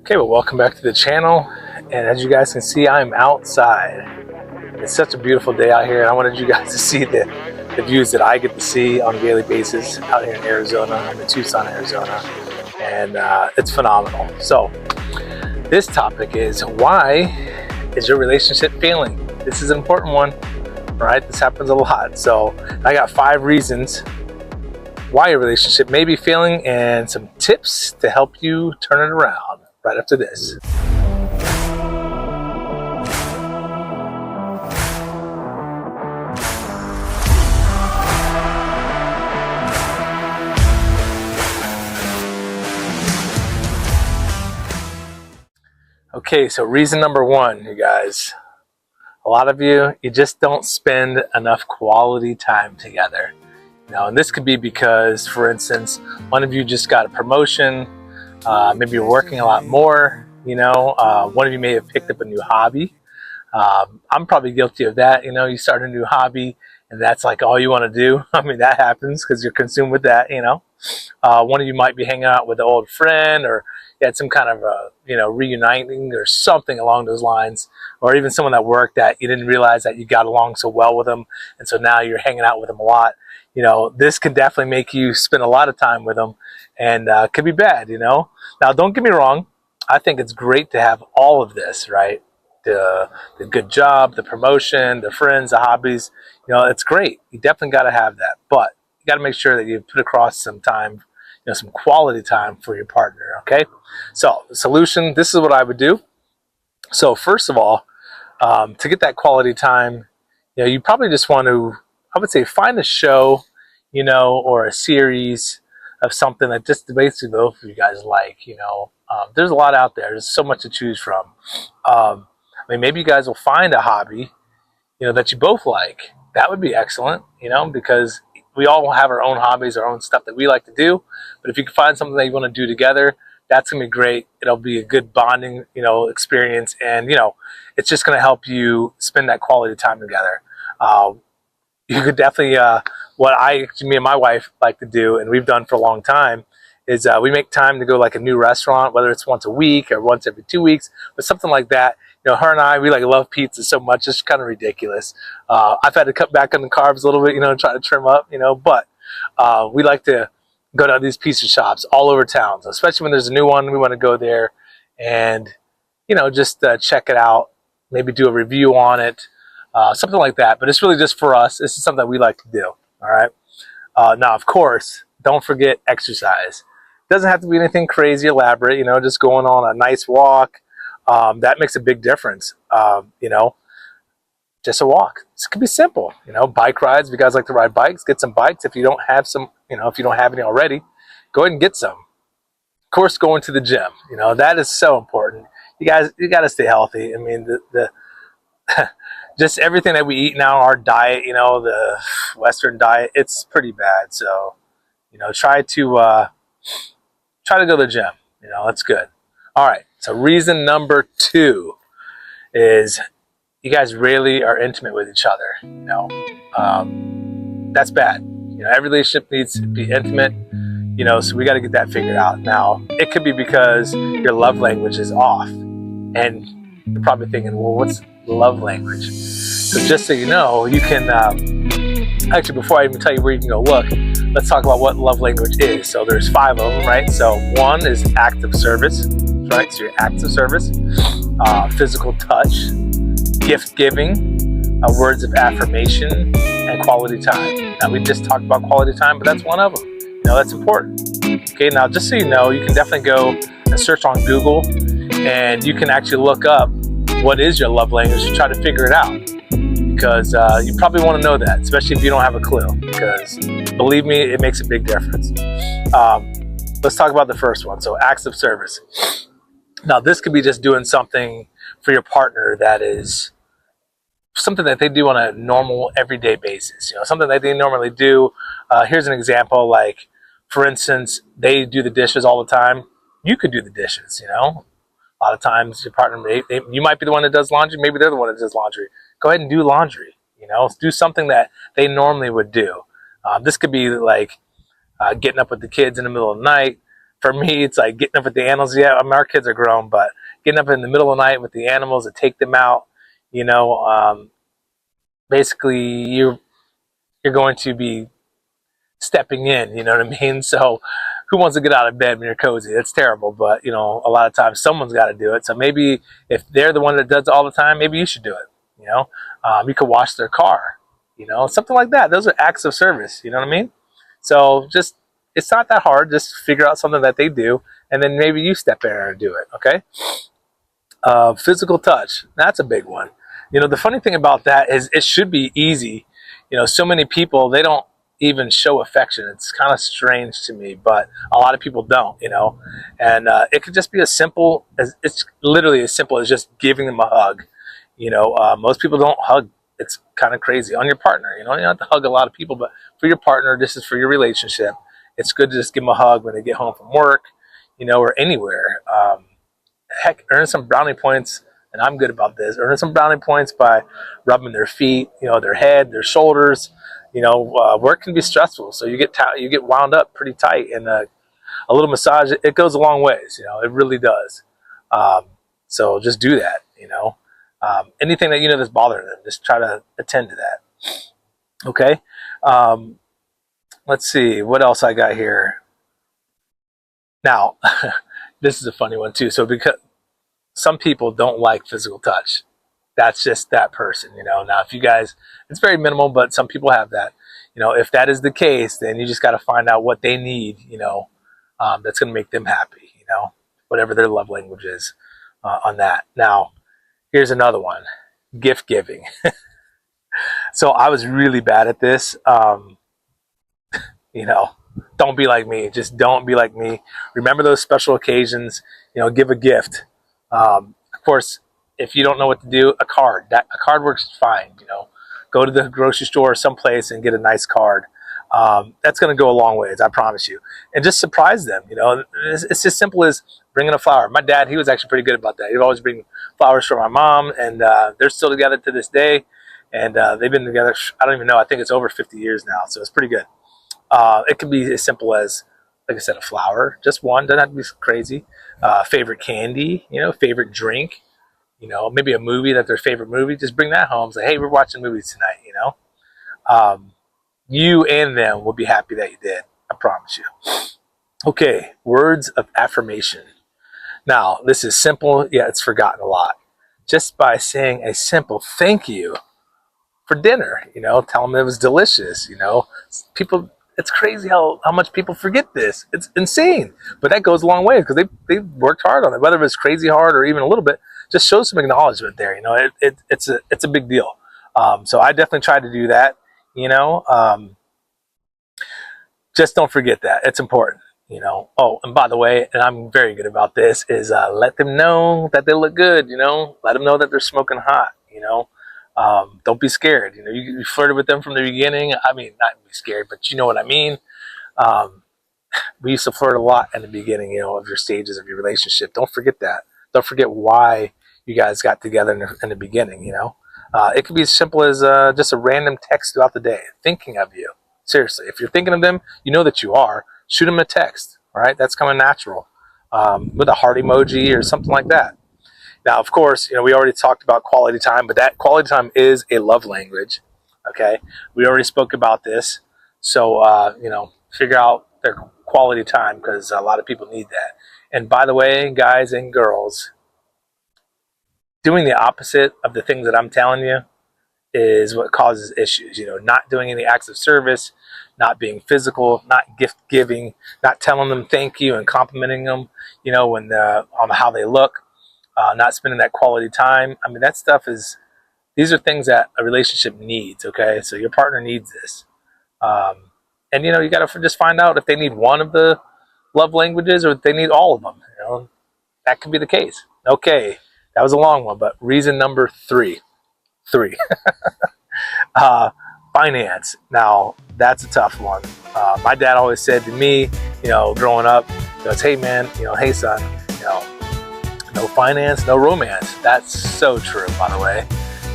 Okay, well, welcome back to the channel. And as you guys can see, I'm outside. It's such a beautiful day out here, and I wanted you guys to see the views that I get to see on a daily basis out here in Arizona. I'm in Tucson, Arizona, and it's phenomenal. So this topic is, why is your relationship failing? This is an important one, right? This happens a lot. So I got 5 reasons why your relationship may be failing and some tips to help you turn it around right after this. Okay, so reason number 1, you guys. A lot of you just don't spend enough quality time together. And this could be because, for instance, one of you just got a promotion. Maybe you're working a lot more. One of you may have picked up a new hobby. I'm probably guilty of that. You start a new hobby and that's like all you want to do. I mean, that happens because you're consumed with that. One of you might be hanging out with an old friend, or you had some kind of reuniting or something along those lines, or even someone that worked that you didn't realize that you got along so well with them, and so now you're hanging out with them a lot. This can definitely make you spend a lot of time with them, and could be bad. Now, don't get me wrong. I think it's great to have all of this, right? The good job, the promotion, the friends, the hobbies. It's great. You definitely got to have that, but you got to make sure that you put across some time, some quality time for your partner. Okay. So the solution, this is what I would do. So first of all, to get that quality time, you probably just want to, I would say, find a show, or a series of something that just basically both of you guys like. There's a lot out there. There's so much to choose from. Maybe you guys will find a hobby, that you both like. That would be excellent, because we all have our own hobbies, our own stuff that we like to do. But if you can find something that you want to do together, that's going to be great. It'll be a good bonding, experience. And, it's just going to help you spend that quality time together. You could definitely, me and my wife like to do, and we've done for a long time, is we make time to go like a new restaurant, whether it's once a week or once every 2 weeks, but something like that. Her and I, we love pizza so much, it's kind of ridiculous. I've had to cut back on the carbs a little bit, try to trim up, but we like to go to these pizza shops all over town. So especially when there's a new one, we want to go there and, just check it out, maybe do a review on it, something like that. But it's really just for us. This is something that we like to do. All right. Now, of course, don't forget exercise. It doesn't have to be anything crazy elaborate, just going on a nice walk. That makes a big difference. Just a walk. This could be simple. Bike rides. If you guys like to ride bikes, get some bikes. If you don't have some, if you don't have any already, go ahead and get some. Of course, going to the gym. That is so important. You got to stay healthy. I mean, the just everything that we eat now, our diet, the Western diet, it's pretty bad. So, try to go to the gym. That's good. All right. So reason number 2 is you guys really are intimate with each other. That's bad. Every relationship needs to be intimate. So we got to get that figured out. Now, it could be because your love language is off, and you're probably thinking, well, what's love language? So just so you know, you can actually, before I even tell you where you can go look, let's talk about what love language is. So there's 5 of them, right? So 1 is acts of service, right? So your acts of service, physical touch, gift giving, words of affirmation, and quality time. Now, we just talked about quality time, but that's one of them. That's important. Okay, now just so you know, you can definitely go and search on Google, and you can actually look up what is your love language to try to figure it out. Because you probably want to know that, especially if you don't have a clue, because believe me, it makes a big difference. Let's talk about the first one. So acts of service. Now, this could be just doing something for your partner that is something that they do on a normal, everyday basis. Something that they normally do. Here's an example. Like, for instance, they do the dishes all the time. You could do the dishes. A lot of times your partner, you might be the one that does laundry. Maybe they're the one that does laundry. Go ahead and do laundry. Do something that they normally would do. This could be like getting up with the kids in the middle of the night, For me, it's like getting up with the animals. Yeah, I mean, our kids are grown, but getting up in the middle of the night with the animals to take them out, you know, basically you're going to be stepping in, you know what I mean? So who wants to get out of bed when you're cozy? That's terrible, but you know, a lot of times someone's got to do it. So maybe if they're the one that does it all the time, maybe you should do it. You know, you could wash their car, you know, something like that. Those are acts of service. You know what I mean? So just, it's not that hard. Just figure out something that they do, and then maybe you step in and do it. Okay. Physical touch. That's a big one. You know, the funny thing about that is it should be easy. You know, so many people, they don't even show affection. It's kind of strange to me, but a lot of people don't, you know, and it could just be as simple as, it's literally as simple as just giving them a hug. You know, most people don't hug. It's kind of crazy on your partner. You know, you don't have to hug a lot of people, but for your partner, this is for your relationship. It's good to just give them a hug when they get home from work, you know, or anywhere. Heck, earn some brownie points, and I'm good about this. Earn some brownie points by rubbing their feet, you know, their head, their shoulders. You know, work can be stressful, so you get wound up pretty tight, and a little massage, it goes a long ways. You know, it really does. So just do that. You know, anything that you know that's bothering them, just try to attend to that. Okay. Let's see what else I got here. Now, this is a funny one too. So because some people don't like physical touch, that's just that person, you know. Now, if you guys, it's very minimal, but some people have that. You know, if that is the case, then you just got to find out what they need, you know, that's going to make them happy, you know, whatever their love language is on that. Now, here's another one, gift giving. So I was really bad at this. You know, don't be like me. Just don't be like me. Remember those special occasions, you know, give a gift. Of course, if you don't know what to do, a card works fine. You know, go to the grocery store or someplace and get a nice card. That's going to go a long ways, I promise you. And just surprise them. You know, it's as simple as bringing a flower. My dad, he was actually pretty good about that. He'd always bring flowers for my mom, and they're still together to this day. And they've been together, I don't even know, I think it's over 50 years now, so it's pretty good. It can be as simple as, like I said, a flower, just one, doesn't have to be crazy. Favorite candy, you know, favorite drink, you know, maybe a movie, that their favorite movie, just bring that home. Say, hey, we're watching movies tonight, you know. You and them will be happy that you did, I promise you. Okay, words of affirmation. Now, this is simple, yet it's forgotten a lot. Just by saying a simple thank you for dinner, you know, tell them it was delicious, you know. People, it's crazy how much people forget this. It's insane, but that goes a long way because they worked hard on it. Whether it's crazy hard or even a little bit, just show some acknowledgement there. You know, it's a big deal. So I definitely tried to do that. You know, just don't forget that. It's important. You know. Oh, and by the way, and I'm very good about this, is let them know that they look good. You know, let them know that they're smoking hot. You know. Don't be scared. You know, you flirted with them from the beginning. I mean, not be scared, but you know what I mean. We used to flirt a lot in the beginning, you know, of your stages of your relationship. Don't forget that. Don't forget why you guys got together in the beginning, you know. It could be as simple as just a random text throughout the day, thinking of you. Seriously, if you're thinking of them, you know that you are. Shoot them a text, all right? That's coming natural with a heart emoji or something like that. Now, of course, you know, we already talked about quality time, but that quality time is a love language, okay? We already spoke about this. So, you know, figure out their quality time because a lot of people need that. And by the way, guys and girls, doing the opposite of the things that I'm telling you is what causes issues. You know, not doing any acts of service, not being physical, not gift giving, not telling them thank you and complimenting them, you know, when on how they look. Not spending that quality time. I mean, that stuff these are things that a relationship needs, okay? So your partner needs this. And, you know, you got to just find out if they need one of the love languages or if they need all of them, you know? That could be the case. Okay, that was a long one, but reason number three. Finance. Now, that's a tough one. My dad always said to me, you know, growing up, he goes, hey, man, you know, hey, son, you know, no finance, no romance. That's so true, by the way.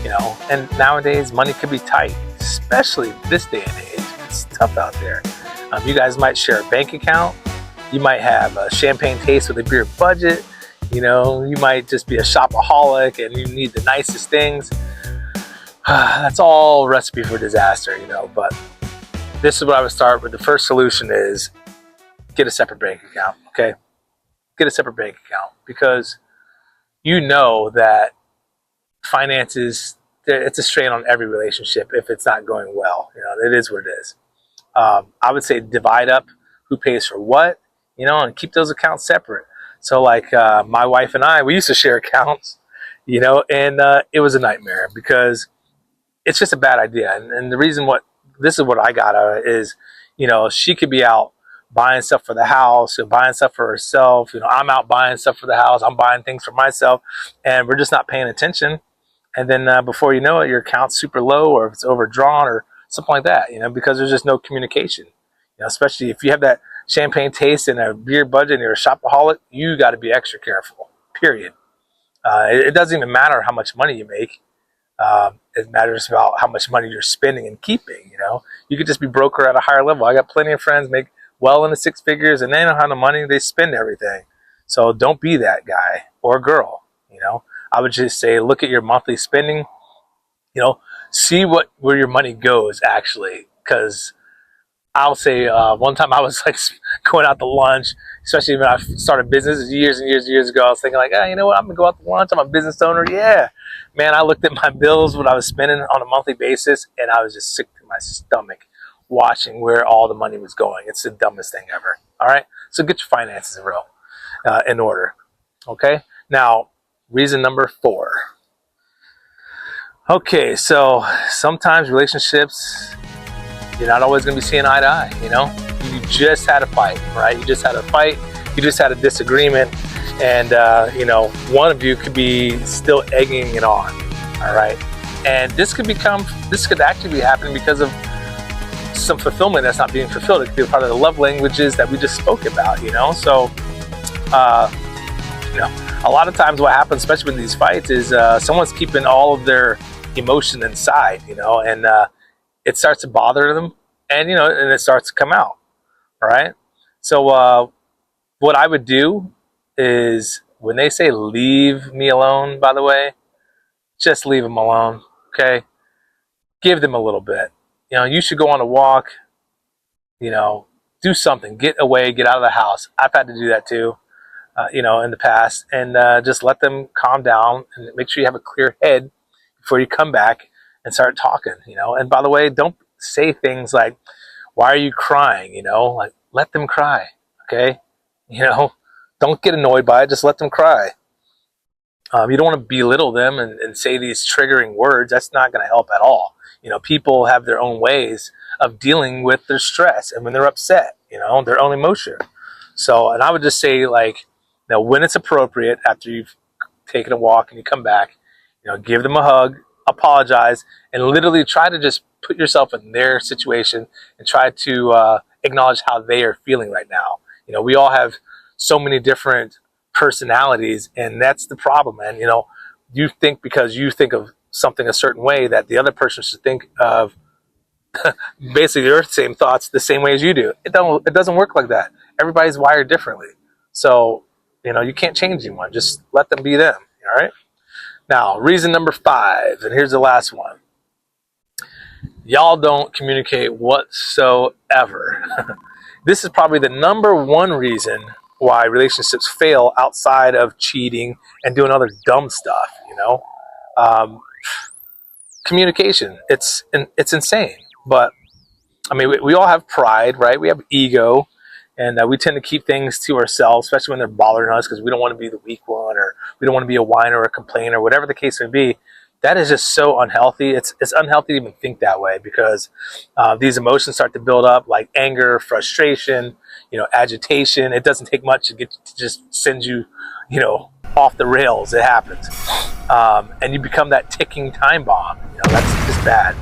You know, and nowadays money could be tight, especially this day and age. It's tough out there. You guys might share a bank account, You might have a champagne taste with a beer budget. You know, you might just be a shopaholic and you need the nicest things. That's all recipe for disaster, you know. But this is what I would start with. The first solution is get a separate bank account, okay? Get a separate bank account, because you know that finances, it's a strain on every relationship if it's not going well. You know, it is what it is. I would say divide up who pays for what, you know, and keep those accounts separate. So like my wife and I, we used to share accounts, you know, and it was a nightmare because it's just a bad idea. And the reason this is what I got out of it is, you know, she could be out buying stuff for the house, or buying stuff for herself. You know, I'm out buying stuff for the house. I'm buying things for myself, and we're just not paying attention. And then before you know it, your account's super low, or if it's overdrawn or something like that, you know, because there's just no communication. You know, especially if you have that champagne taste and a beer budget and you're a shopaholic, you got to be extra careful, period. It doesn't even matter how much money you make. It matters about how much money you're spending and keeping. You know, you could just be broker at a higher level. I got plenty of friends make well into six figures, and they don't have the money, they spend everything. So don't be that guy or girl. You know, I would just say, look at your monthly spending, you know, see where your money goes actually. Because I'll say one time I was like going out to lunch, especially when I started business years and years ago. I was thinking like, you know what, I'm gonna go out to lunch. I'm a business owner. Yeah, man. I looked at my bills, what I was spending on a monthly basis, and I was just sick to my stomach watching where all the money was going. It's the dumbest thing ever. All right, so get your finances in order. Okay. Now, reason number 4. Okay, so sometimes relationships, you're not always going to be seeing eye to eye, you know? You just had a fight, right? You just had a fight, you just had a disagreement, and, you know, one of you could be still egging it on, all right? And this could actually be happening because of some fulfillment that's not being fulfilled. It could be part of the love languages that we just spoke about, you know? So, you know, a lot of times what happens, especially with these fights, is someone's keeping all of their emotion inside, you know, and it starts to bother them, and you know, and it starts to come out. All right. So what I would do is, when they say leave me alone, by the way, just leave them alone. Okay. Give them a little bit. You know, you should go on a walk. You know, do something. Get away. Get out of the house. I've had to do that too. You know, in the past, and just let them calm down and make sure you have a clear head before you come back and start talking, you know. And by the way, don't say things like, why are you crying? You know, like, let them cry. Okay. You know, don't get annoyed by it. Just let them cry. You don't want to belittle them and say these triggering words. That's not going to help at all. You know, people have their own ways of dealing with their stress and when they're upset, you know, their own emotion. So, and I would just say, like, you know, when it's appropriate, after you've taken a walk and you come back, you know, give them a hug, apologize, and literally try to just put yourself in their situation and try to acknowledge how they are feeling right now. You know, we all have so many different personalities, and that's the problem, man. You know, you think because you think of something a certain way that the other person should think of basically their same thoughts the same way as you do. It doesn't work like that. Everybody's wired differently. So, you know, you can't change anyone. Just let them be them. All right. Now, reason number 5, and here's the last one. Y'all don't communicate whatsoever. This is probably the number 1 reason why relationships fail outside of cheating and doing other dumb stuff, you know. Communication, it's insane. But, I mean, we all have pride, right? We have ego, and we tend to keep things to ourselves, especially when they're bothering us, because we don't want to be the weak one, or we don't want to be a whiner or a complainer, whatever the case may be. That is just so unhealthy. It's unhealthy to even think that way, because these emotions start to build up, like anger, frustration, you know, agitation. It doesn't take much to just send you, you know, off the rails. It happens, and you become that ticking time bomb. You know, that's just bad.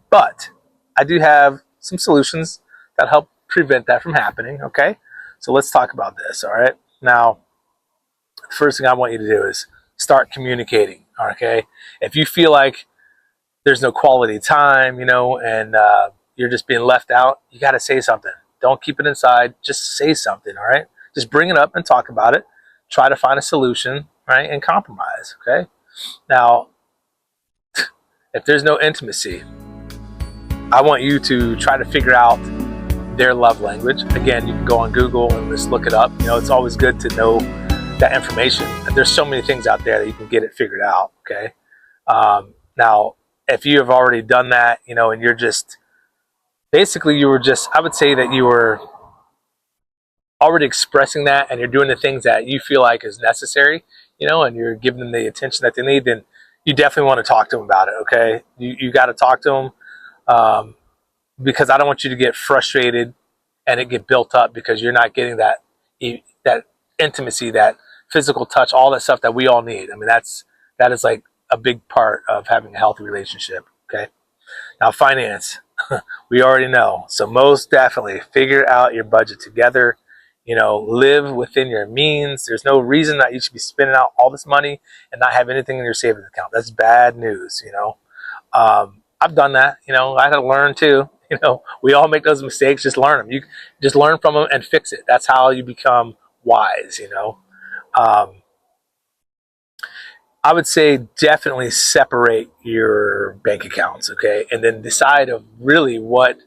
But I do have some solutions that help prevent that from happening. Okay, so let's talk about this. All right, now the first thing I want you to do is start communicating. Okay, if you feel like there's no quality time, you know, and you're just being left out, you got to say something. Don't keep it inside. Just say something, all right? Just bring it up and talk about it. Try to find a solution, right? And compromise, okay? Now, if there's no intimacy, I want you to try to figure out their love language. Again, you can go on Google and just look it up. You know, it's always good to know that information. There's so many things out there that you can get it figured out, okay? Now, if you have already done that, you know, and you're just, basically you were just, I would say that you were already expressing that and you're doing the things that you feel like is necessary, you know, and you're giving them the attention that they need, then you definitely want to talk to them about it, okay? You got to talk to them because I don't want you to get frustrated and it get built up because you're not getting that intimacy, that physical touch, all that stuff that we all need. I mean, that is like a big part of having a healthy relationship, okay? Now, finance, we already know. So most definitely figure out your budget together. You know, live within your means. There's no reason that you should be spending out all this money and not have anything in your savings account. That's bad news, you know. I've done that, you know. I had to learn too. You know, we all make those mistakes. Just learn them. You just learn from them and fix it. That's how you become wise, you know. I would say definitely separate your bank accounts, okay? And then decide of really what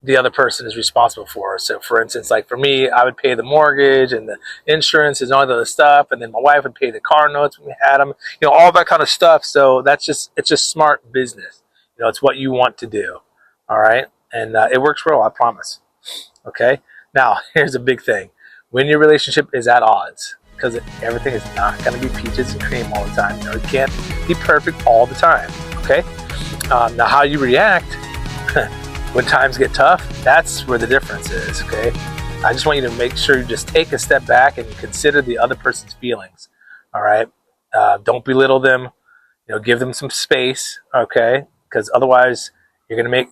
the other person is responsible for. So for instance, like for me, I would pay the mortgage and the insurance and all the other stuff, and then my wife would pay the car notes when we had them, you know, all that kind of stuff. So it's just smart business. You know, it's what you want to do, all right? And it works well, I promise, okay? Now, here's a big thing. When your relationship is at odds, because everything is not going to be peaches and cream all the time. You know, it can't be perfect all the time, okay? Now, how you react when times get tough, that's where the difference is, okay? I just want you to make sure you just take a step back and consider the other person's feelings, all right? Don't belittle them. You know, give them some space, okay? Because otherwise, you're going to make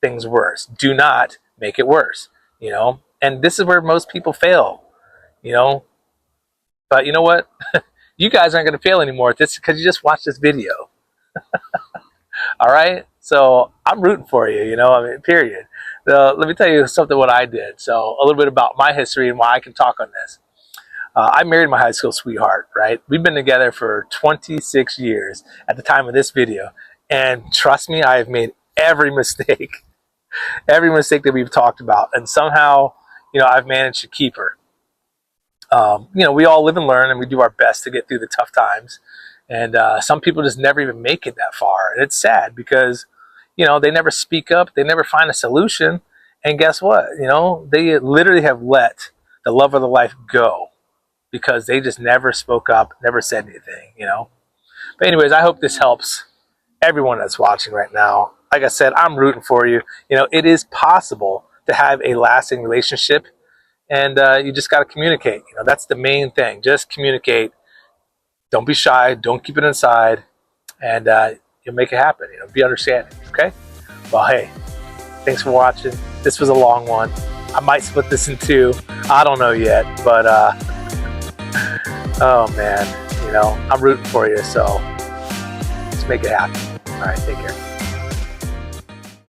things worse. Do not make it worse, you know? And this is where most people fail, you know? But you know what? You guys aren't going to fail anymore at this because you just watched this video. All right? So I'm rooting for you, you know, I mean, period. Let me tell you something what I did. So a little bit about my history and why I can talk on this. I married my high school sweetheart, right? We've been together for 26 years at the time of this video. And trust me, I have made every mistake that we've talked about. And somehow, you know, I've managed to keep her. You know, we all live and learn, and we do our best to get through the tough times. And some people just never even make it that far. And it's sad because, you know, they never speak up. They never find a solution. And guess what? You know, they literally have let the love of their life go because they just never spoke up, never said anything, you know. But anyways, I hope this helps everyone that's watching right now. Like I said, I'm rooting for you. You know, it is possible to have a lasting relationship. And you just got to communicate. You know, that's the main thing. Just communicate. Don't be shy. Don't keep it inside. And you'll make it happen. You know, be understanding. Okay? Well, hey, thanks for watching. This was a long one. I might split this in two. I don't know yet. But, oh, man. You know, I'm rooting for you. So let's make it happen. All right. Take care.